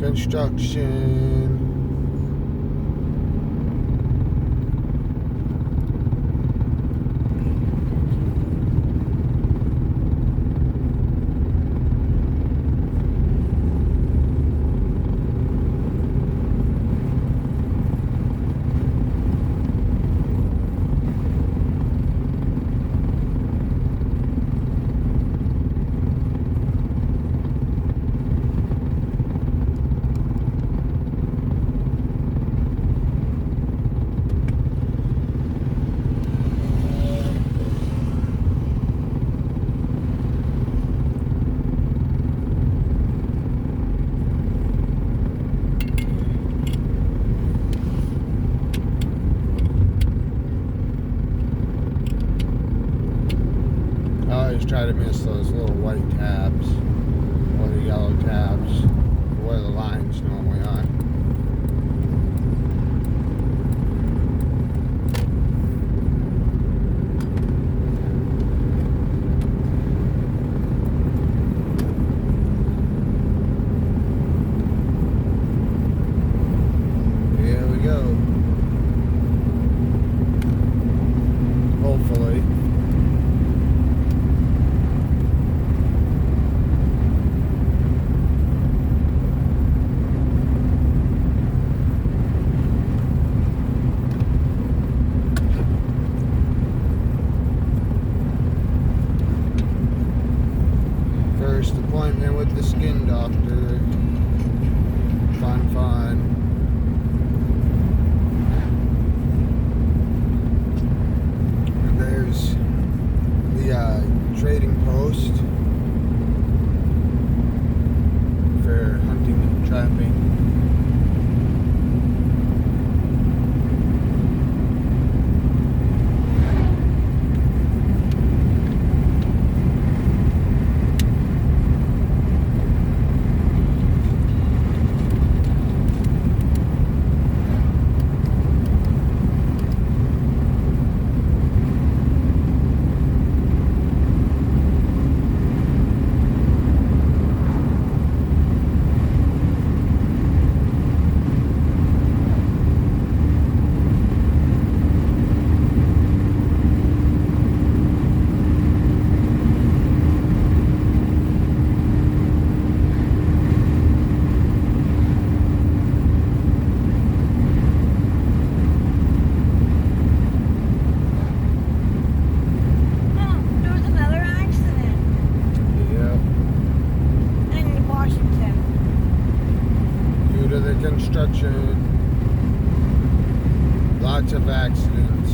construction. I always try to miss those little white tabs or the yellow tabs where the lines normally are. Here we go. Hopefully. First appointment with the skin doctor. Fun. And there's the trading post for hunting and trapping. Construction, lots of accidents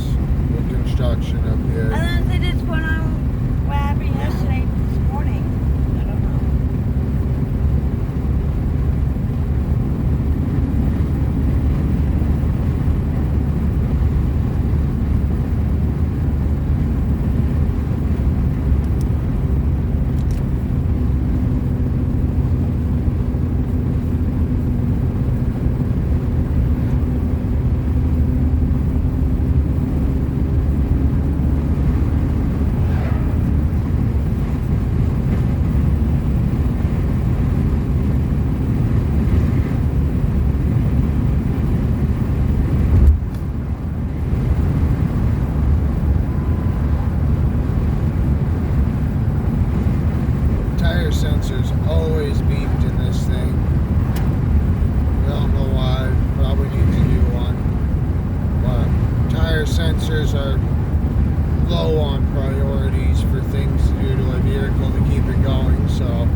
with construction up here. And then they just went on what happened yesterday, this morning. I don't know. Sensors always beeped in this thing. I don't know why. Probably need to do one. But tire sensors are low on priorities for things to do to a vehicle to keep it going, so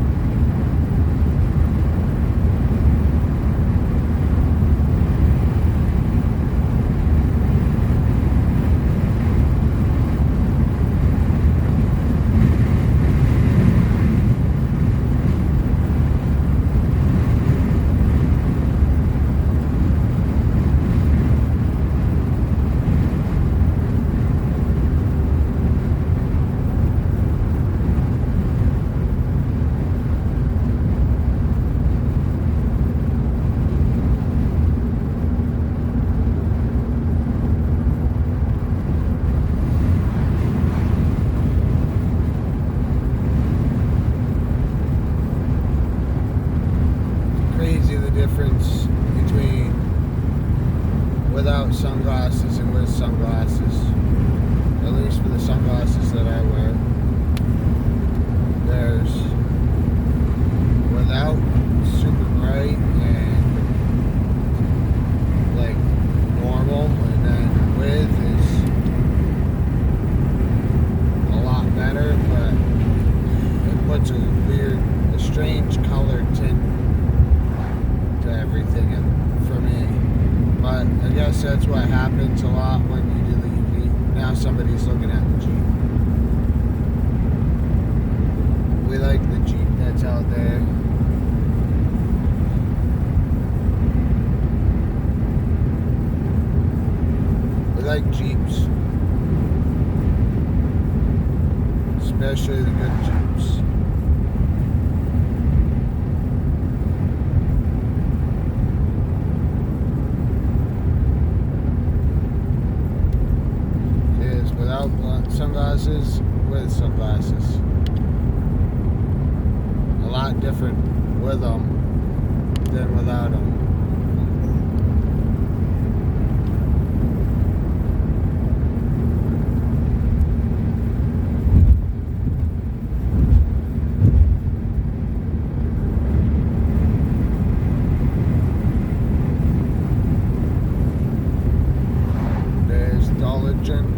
difference between without sunglasses and with sunglasses. At least for the sunglasses that I wear. There's without super bright and like normal, and then with is a lot better, but it puts a strange color tint to everything for me. But I guess that's what happens a lot when you do the UV. Now somebody's looking at the Jeep. We like the Jeep that's out there. We like Jeeps. Especially the good Jeeps. Without sunglasses, with sunglasses. A lot different with them than without them. There's Dollar General.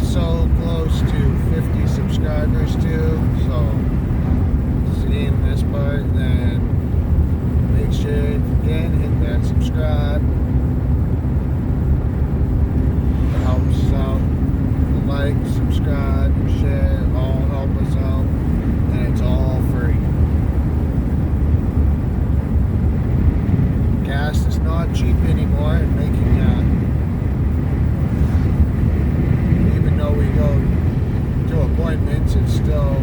So close to 50 subscribers too, so seeing this part, then make sure if you can hit that subscribe. It helps us out. Like, subscribe, share, all help us out, and it's all free. Gas is not cheap anymore, and making we go to appointments, it's still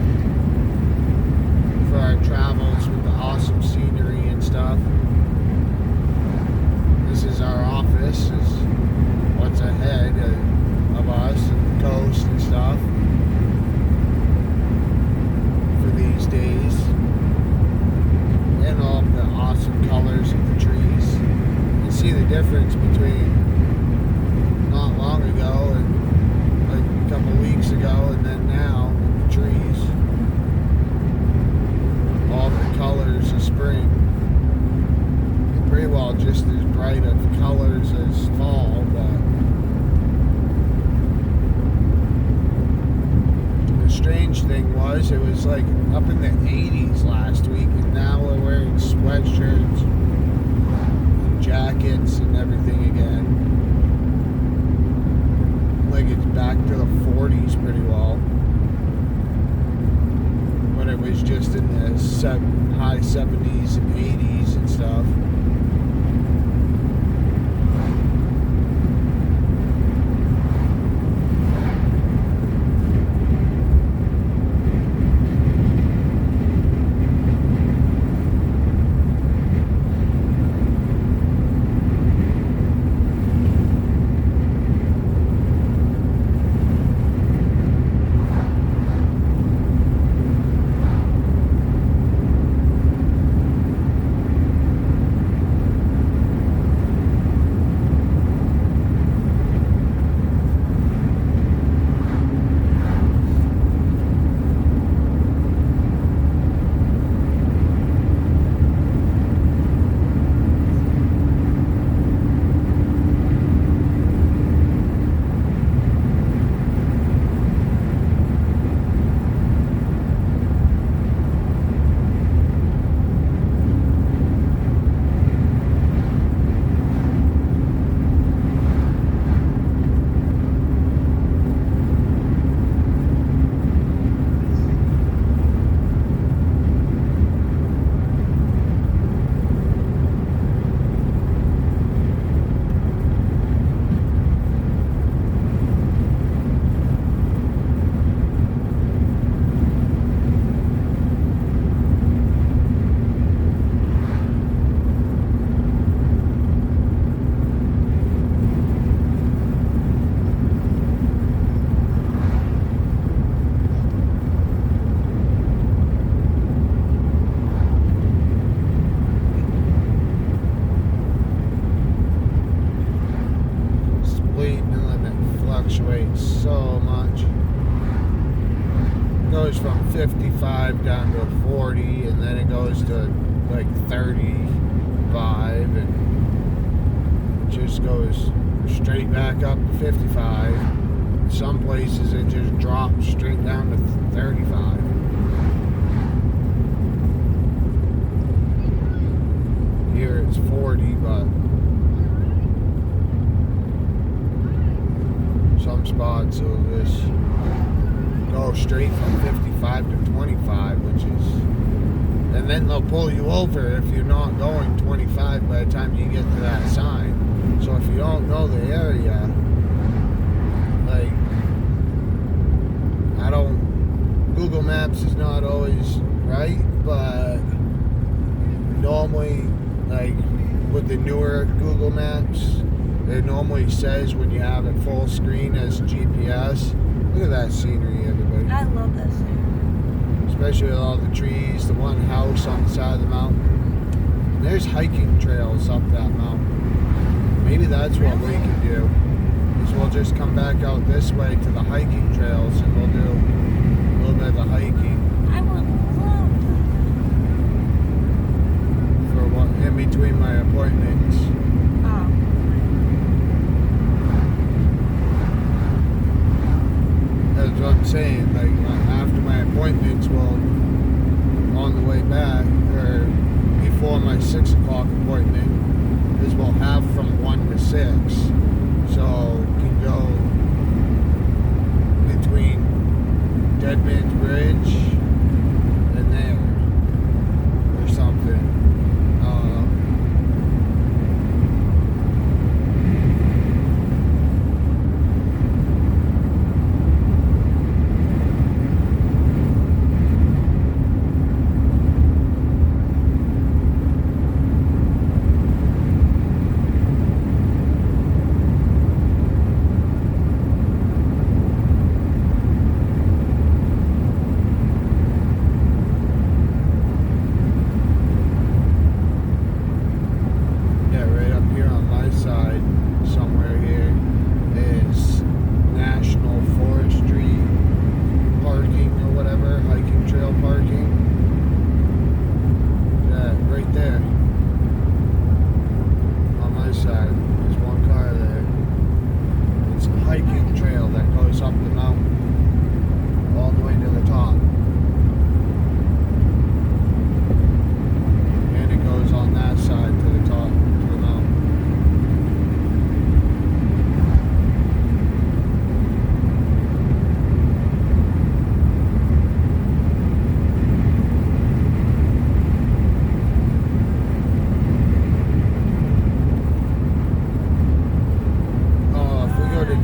for our travels with the awesome scenery and stuff. This is our office, is what's ahead of us, and the coast and stuff for these days, and all the awesome colors of the trees. You see the difference between not long ago and like a couple weeks ago, and then now with the trees, all the colors of spring. They're pretty well just as bright of colors as fall, but the strange thing was it was like up in the 80s last week, and now we're wearing sweatshirts and jackets and everything again. Like it's back to the 40s pretty well, but it was just in the high 70s and 80s and stuff. fluctuates so much. It goes from 55 down to 40, and then it goes to like 35, and it just goes straight back up to 55. Some places it just drops straight down to 35. Here it's 40, but some spots will just go straight from 55 to 25, which is, and then they'll pull you over if you're not going 25 by the time you get to that sign. So if you don't know the area, like, Google Maps is not always right, but normally, like, with the newer Google Maps, it normally says when you have it full screen as GPS. Look at that scenery, everybody. I love this. Especially with all the trees, the one house on the side of the mountain. There's hiking trails up that mountain. Maybe that's what we can do. Is we'll just come back out this way to the hiking trails, and we'll do a little bit of the hiking. I would love For what, in between my appointments. that. That's what I'm saying. Like, after my appointments, well, on the way back, or before my 6 o'clock appointment, is we'll have from 1 to 6. So can go between Dead Man's Bridge and there, or something.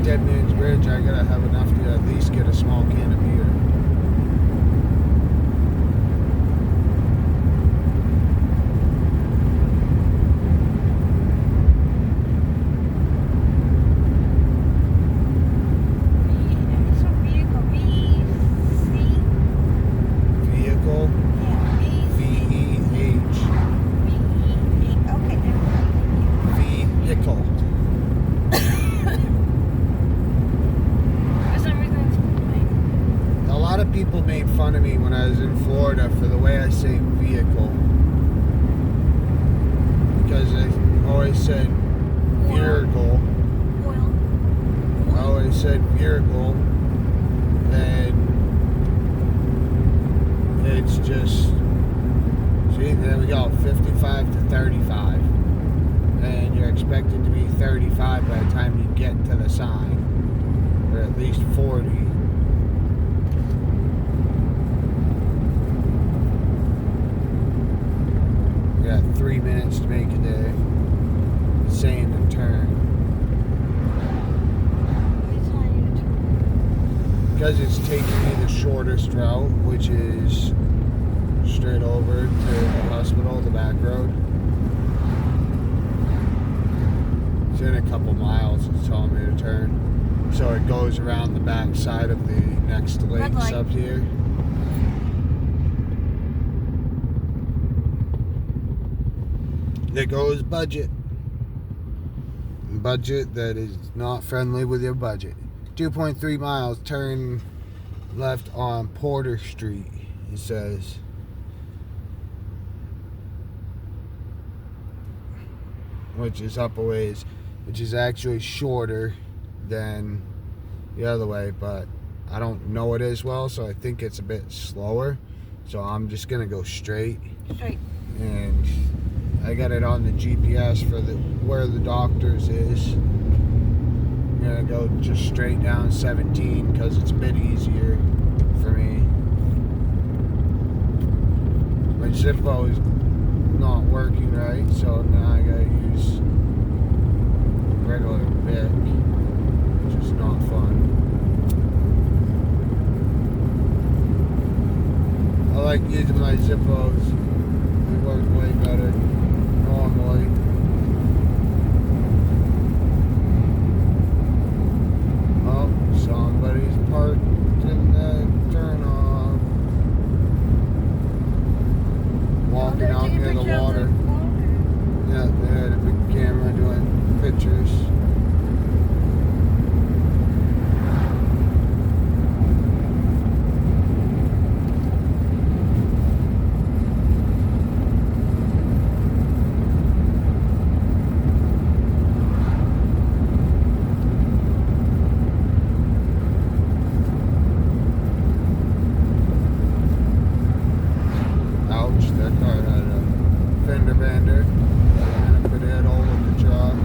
Dead Man's Bridge, I gotta have enough to at least get a small can of beer. It's a vehicle. Vehicle? Yeah, V-E-H. Okay, there we go. Vehicle. A lot of people made fun of me when I was in Florida for the way I say vehicle, because I always said vehicle. I always said vehicle, and it's just, see, there we go, 55 to 35, and you're expected to be 35 by the time you get to the sign, or at least 40. We got 3 minutes to make it there. It's saying to turn. Because it's taking me the shortest route, which is straight over to the hospital, the back road. It's in a couple miles, it's telling me to turn. So it goes around the back side of the next lakes up here. There goes budget. Budget that is not friendly with your budget. 2.3 miles, turn left on Porter Street, it says. Which is up a ways, which is actually shorter than the other way, but I don't know it as well, so I think it's a bit slower. So I'm just gonna go straight. Straight. And I got it on the GPS for where the doctor's is. I'm gonna go just straight down 17 because it's a bit easier for me. My Zippo is not working right, so now I gotta use regular Bic, which is not fun. I like using my Zippos. They work way better normally. Oh, somebody's parked in the turnoff. Walking out near the water. Yeah, they had a big camera doing pictures. Ouch, that car had a fender bender. And it could hit all of the truck.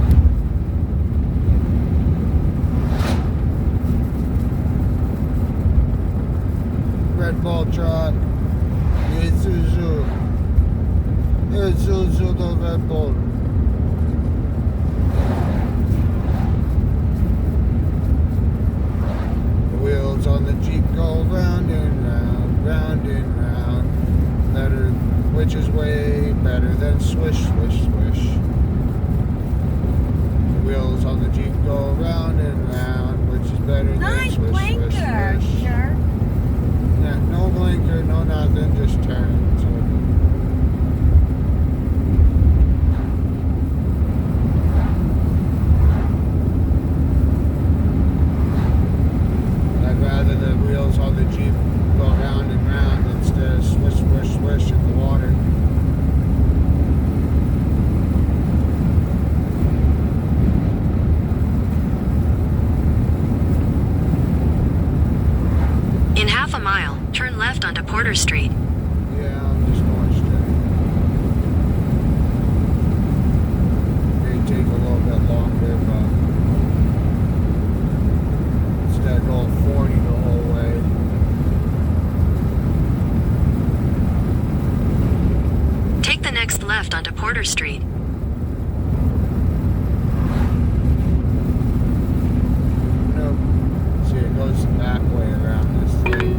Red Bull truck. Isuzu. Isuzu the Red Bull. The wheels on the Jeep go round and round, round and round. Better, which is way better than swish, swish, swish. The wheels on the Jeep go round and round, which is better Nice than swish, blinker, swish, swish. sure. Yeah, no blinker, no nothing, just turn. So. I'd rather the wheels on the Jeep go round and round instead of swish, swish, swish in the water. In half a mile, turn left onto Porter Street. Yeah, I'm just going straight. May take a little bit longer, but instead of going 40 the whole way. Take the next left onto Porter Street. Nope. See, it goes that way around this thing.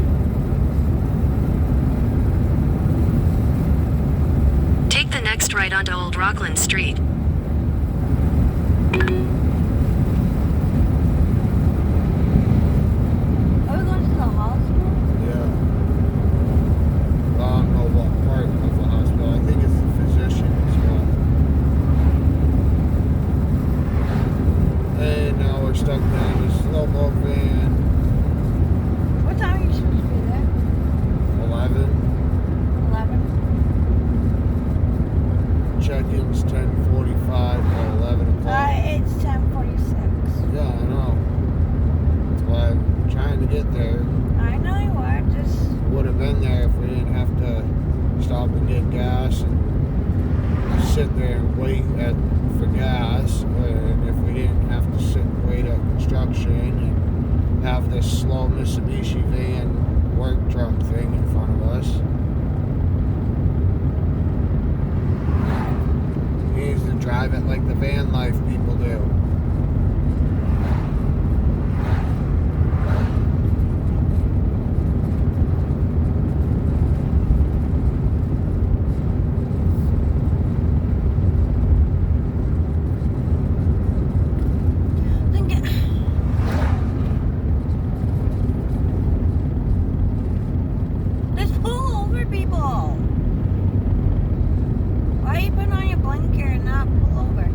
Take the next right onto Old Rockland Street. Are we going to the hospital? Yeah. Well, I don't know what part of the hospital. I think it's the physician as well. And now we're stuck in a slow-mo van. What time are you supposed to be there? 11. 11? Check-in's 10:45 or 11 o'clock. It's 10:46. Yeah, I know. That's why I'm trying to get there. I know you are, just... Would have been there if we didn't have to stop and get gas and sit there and wait for gas, and if we didn't have to sit and wait at construction and have this slow Mitsubishi van work truck thing in front of us. He needs to drive it like the van life people do. Then get... Let's pull over, people. Why are you putting on your blinker and not pull over?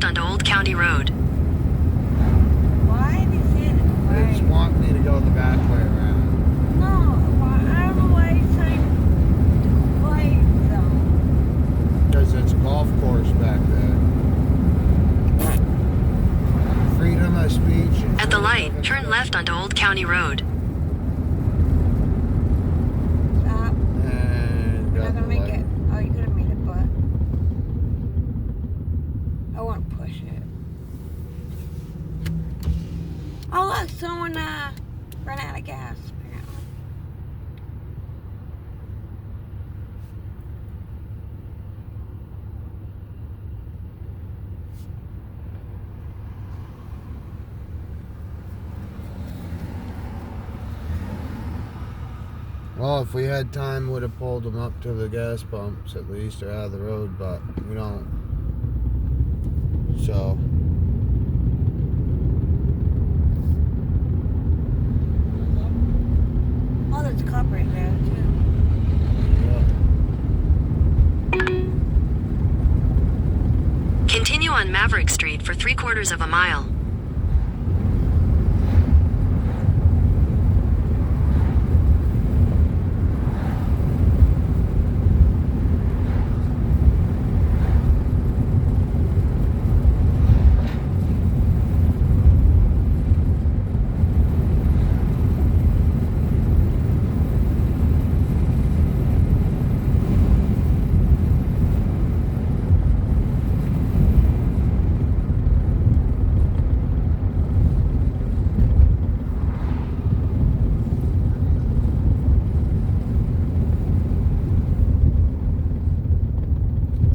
left onto Old County Road. Why did he say it It's right? wanting me to go the back way around. No, I don't know why he's saying the quiet zone. Because it's a golf course back there. Freedom of speech. And At the freedom light, of turn left onto Old County Road. Stop. And You're got not gonna the make light. it. Oh, you could have made it, but I won't push it. Oh look, someone ran out of gas. Apparently. Well, if we had time, would have pulled them up to the gas pumps at least, or out of the road, but we don't. So. Oh, there's a cop right there too. Yeah. Continue on Maverick Street for 3/4 of a mile.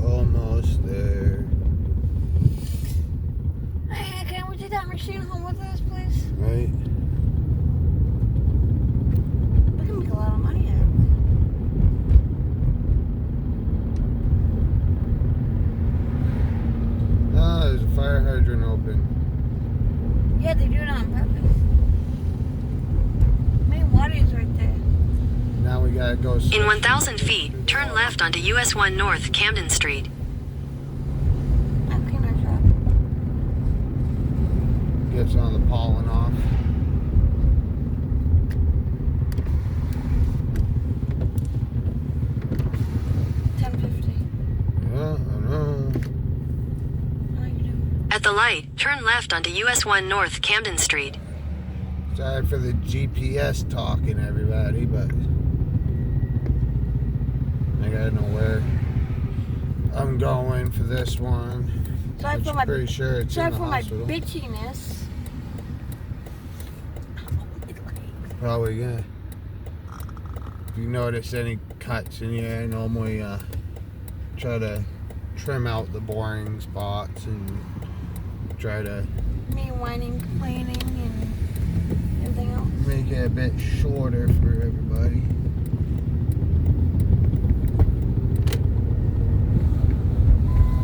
Almost there. Hey, can we take that machine home with us, please? Right? We can make a lot of money out of Ah, there's a fire hydrant open. it. Yeah, they do it on purpose. Main water is right there. Now we gotta go. In 1,000 feet, turn left onto US 1 North Camden Street. I'll clean our truck. Get some of the pollen off. $10.50. Yeah, I know. How you doing? At the light, turn left onto US 1 North Camden Street. Sorry for the GPS talking, everybody, but I gotta know where I'm going for this one. Sorry Which for I'm my pretty sure it's sorry in the for my hospital. bitchiness. Probably, yeah. If you notice any cuts in here, I normally try to trim out the boring spots and try to Me whining, complaining, and everything else. make it a bit shorter for everybody.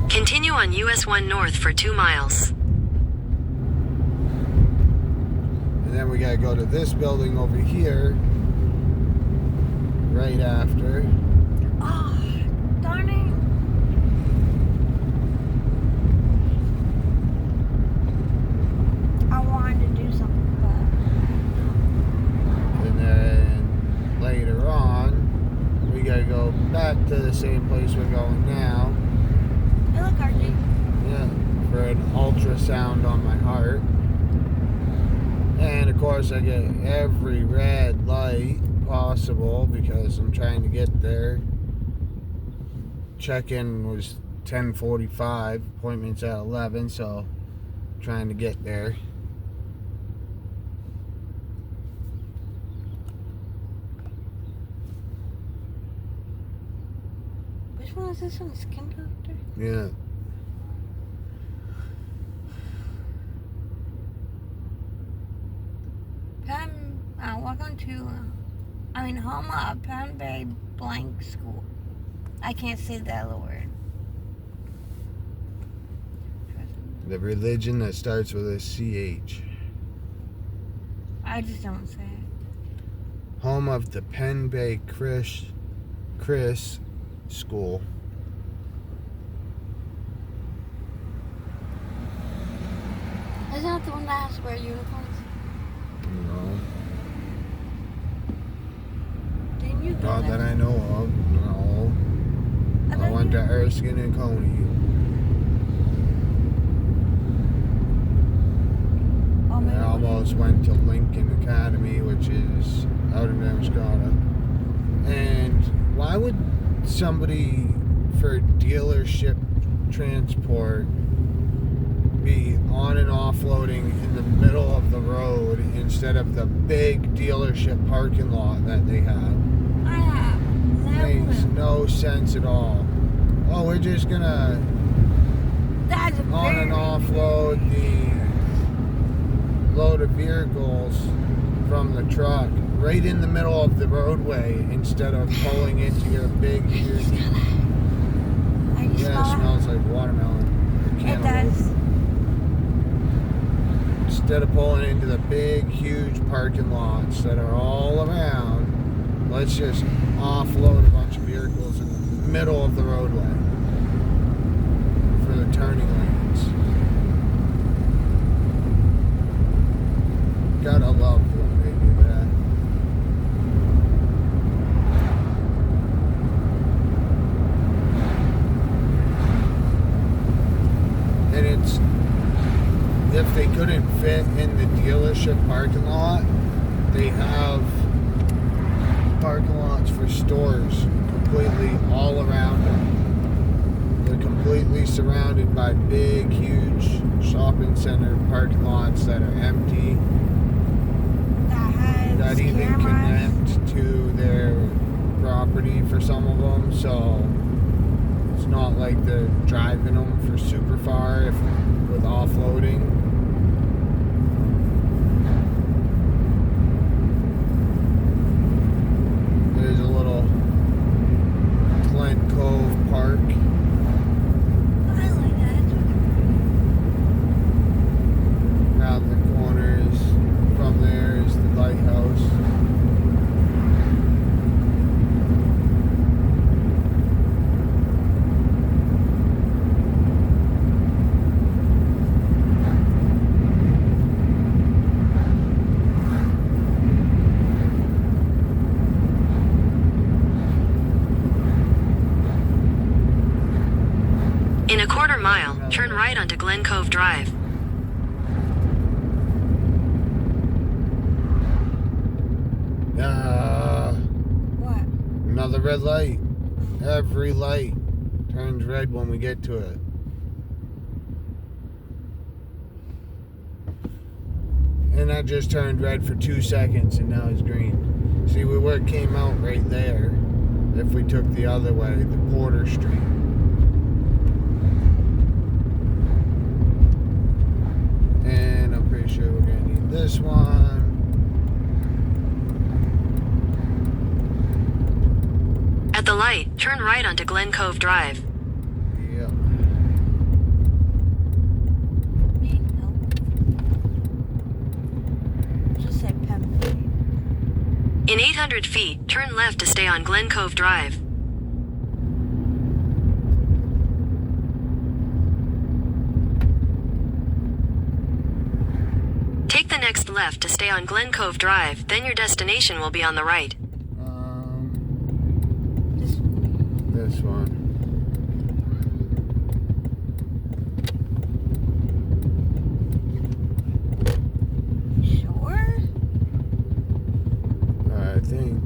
Continue on US 1 North for 2 miles. And then we gotta go to this building over here right after. Oh, darn it. I wanted to do something, And then later on, we gotta go back to the same place we're going now. but hey, look, RG. Yeah, for an ultrasound on my heart. And of course, I get every red light possible because I'm trying to get there. Check-in was 10:45, appointment's at 11, so trying to get there. Which one is this one? Skin doctor? Yeah. Welcome to, home of Pan Bay Blank School. I can't say that other word. The religion that starts with a CH. I just don't say it. Home of the Penn Bay Chris School. Isn't that the one that has to wear uniforms? No. Didn't you go Not there? that I know of. No. I thought went you- to Erskine and Coney. Oh, maybe I almost went to Lincoln Academy, which is out in Amscota. And why would somebody for dealership transport be on and offloading in the middle of the road instead of the big dealership parking lot that they have? I have Makes never. no sense at all. Oh, we're just gonna That's a on and offload the load of vehicles from the truck right in the middle of the roadway instead of pulling into your big huge. Are you Yeah, it smells like watermelon. It Cantaloupe. does. Instead of pulling into the big huge parking lots that are all around, let's just offload a bunch of vehicles in the middle of the roadway for the turning lanes. Gotta love when they do that. And it's, if they couldn't fit in the dealership parking lot, they have parking lots for stores completely all around them. They're completely surrounded by big, huge shopping center parking lots that are empty, that even connect to their property for some of them. So it's not like they're driving them for super far with offloading. There's a little Glen Cove Park. I like that. Around the corners from there is the lighthouse. In a quarter mile, turn right onto Glen Cove Drive. What? Another red light. Every light turns red when we get to it. And that just turned red for 2 seconds and now it's green. See, where it came out right there, if we took the other way, the Porter Street. And I'm pretty sure we're gonna need this one. At the light, turn right onto Glen Cove Drive. Yep. No. Just say Pemberley. In 800 feet, turn left to stay on Glen Cove Drive. Take the next left to stay on Glen Cove Drive, then your destination will be on the right. This one. Sure. I think.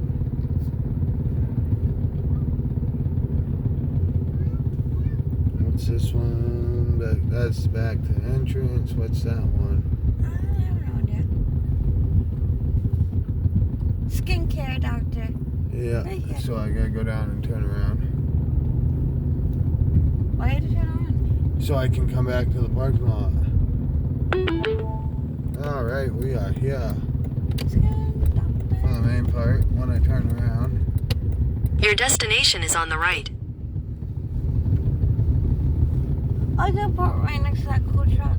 What's this one? That's back to the entrance. What's that one? I don't know yet. Skincare doctor. Yeah. Right here. So I gotta go down and turn around. Why did you turn around? So I can come back to the parking lot. Alright, we are here Skin for the doctor. main part when I turn around. Your destination is on the right. I got parked right next to that cool truck.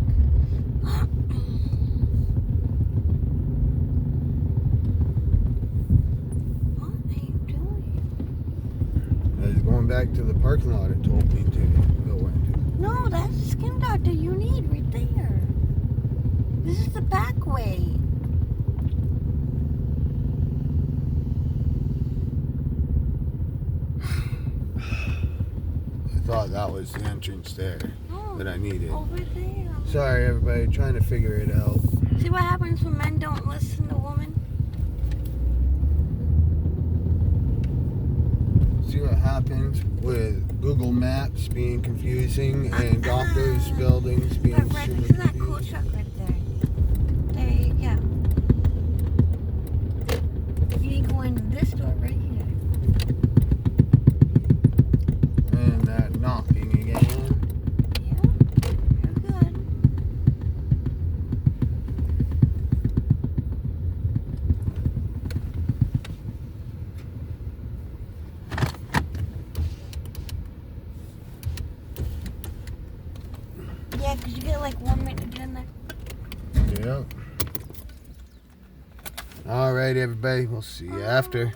What are you doing? I was going back to the parking lot it told me to go into. No, that's the skin doctor you need right there. This is the back way. I thought that was the entrance there Oh, that I needed. over there. Sorry, everybody, trying to figure it out. See what happens when men don't listen to women? See what happens with Google Maps being confusing and doctors' buildings being Right super next to that cool confusing. truck right there. There you go. You can go into this door right here. And that knocking again. Yeah, you're good. Yeah, because you get like 1 minute to get in there. Yep. All right, everybody. We'll see you after.